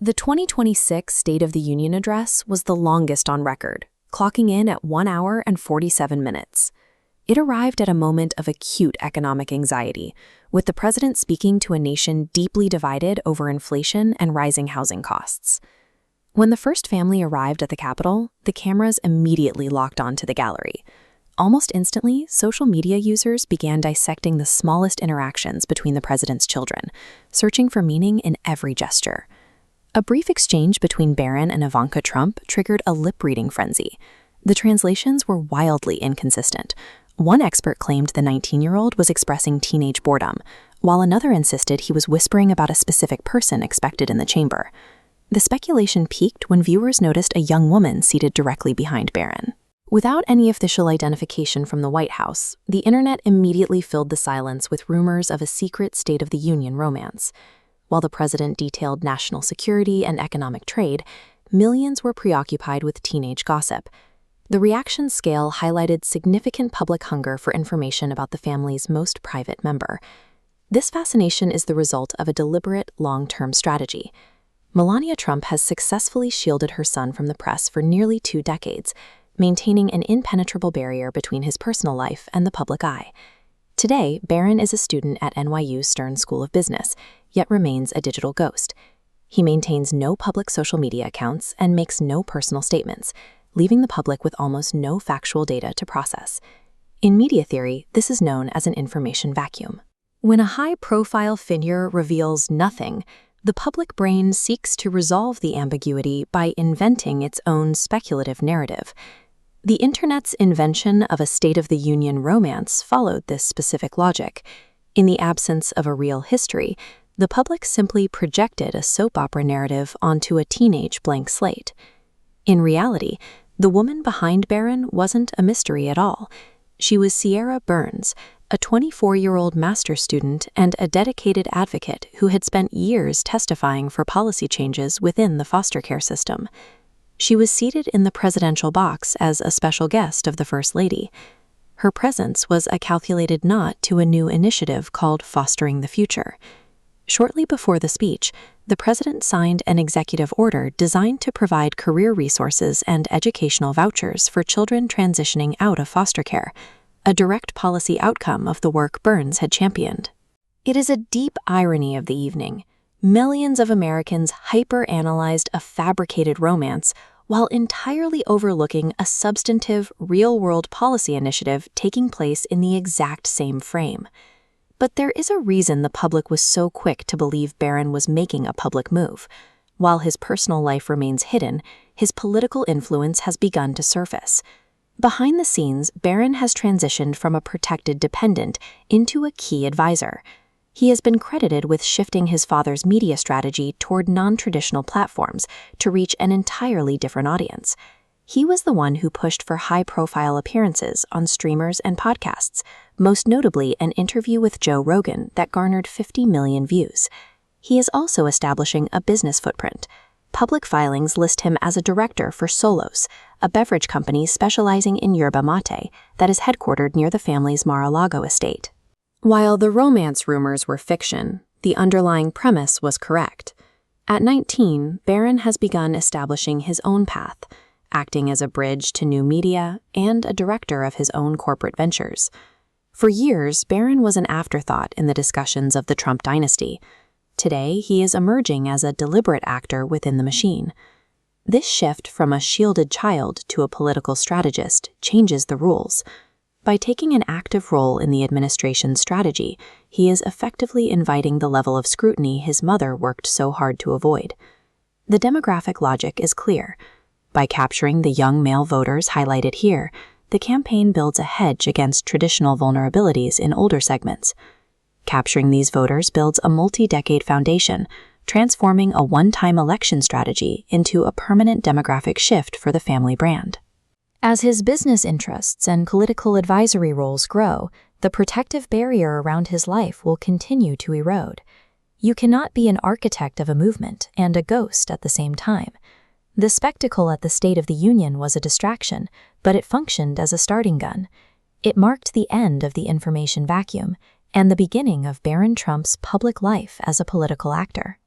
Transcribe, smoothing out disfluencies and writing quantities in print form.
The 2026 State of the Union address was the longest on record, clocking in at 1 hour and 47 minutes. It arrived at a moment of acute economic anxiety, with the president speaking to a nation deeply divided over inflation and rising housing costs. When the first family arrived at the Capitol, the cameras immediately locked onto the gallery. Almost instantly, social media users began dissecting the smallest interactions between the president's children, searching for meaning in every gesture. A brief exchange between Barron and Ivanka Trump triggered a lip-reading frenzy. The translations were wildly inconsistent. One expert claimed the 19-year-old was expressing teenage boredom, while another insisted he was whispering about a specific person expected in the chamber. The speculation peaked when viewers noticed a young woman seated directly behind Barron. Without any official identification from the White House, the internet immediately filled the silence with rumors of a secret State of the Union romance. While the president detailed national security and economic trade, millions were preoccupied with teenage gossip. The reaction scale highlighted significant public hunger for information about the family's most private member. This fascination is the result of a deliberate, long-term strategy. Melania Trump has successfully shielded her son from the press for nearly 2 decades, maintaining an impenetrable barrier between his personal life and the public eye. Today, Barron is a student at NYU's Stern School of Business, yet remains a digital ghost. He maintains no public social media accounts and makes no personal statements, leaving the public with almost no factual data to process. In media theory, this is known as an information vacuum. When a high-profile figure reveals nothing, the public brain seeks to resolve the ambiguity by inventing its own speculative narrative. The Internet's invention of a State of the Union romance followed this specific logic. In the absence of a real history, the public simply projected a soap opera narrative onto a teenage blank slate. In reality, the woman behind Barron wasn't a mystery at all. She was Sierra Burns, a 24-year-old master's student and a dedicated advocate who had spent years testifying for policy changes within the foster care system. She was seated in the presidential box as a special guest of the First Lady. Her presence was a calculated nod to a new initiative called Fostering the Future. Shortly before the speech, the president signed an executive order designed to provide career resources and educational vouchers for children transitioning out of foster care, a direct policy outcome of the work Burns had championed. It is a deep irony of the evening. Millions of Americans hyper-analyzed a fabricated romance while entirely overlooking a substantive, real-world policy initiative taking place in the exact same frame. But there is a reason the public was so quick to believe Barron was making a public move. While his personal life remains hidden, his political influence has begun to surface. Behind the scenes, Barron has transitioned from a protected dependent into a key advisor. He has been credited with shifting his father's media strategy toward non-traditional platforms to reach an entirely different audience. He was the one who pushed for high-profile appearances on streamers and podcasts, most notably an interview with Joe Rogan that garnered 50 million views. He is also establishing a business footprint. Public filings list him as a director for Solos, a beverage company specializing in yerba mate that is headquartered near the family's Mar-a-Lago estate. While the romance rumors were fiction, the underlying premise was correct. At 19, Barron has begun establishing his own path, acting as a bridge to new media and a director of his own corporate ventures. For years, Barron was an afterthought in the discussions of the Trump dynasty. Today, he is emerging as a deliberate actor within the machine. This shift from a shielded child to a political strategist changes the rules. By taking an active role in the administration's strategy, he is effectively inviting the level of scrutiny his mother worked so hard to avoid. The demographic logic is clear. By capturing the young male voters highlighted here, the campaign builds a hedge against traditional vulnerabilities in older segments. Capturing these voters builds a multi-decade foundation, transforming a one-time election strategy into a permanent demographic shift for the family brand. As his business interests and political advisory roles grow, the protective barrier around his life will continue to erode. You cannot be an architect of a movement and a ghost at the same time. The spectacle at the State of the Union was a distraction, but it functioned as a starting gun. It marked the end of the information vacuum and the beginning of Barron Trump's public life as a political actor.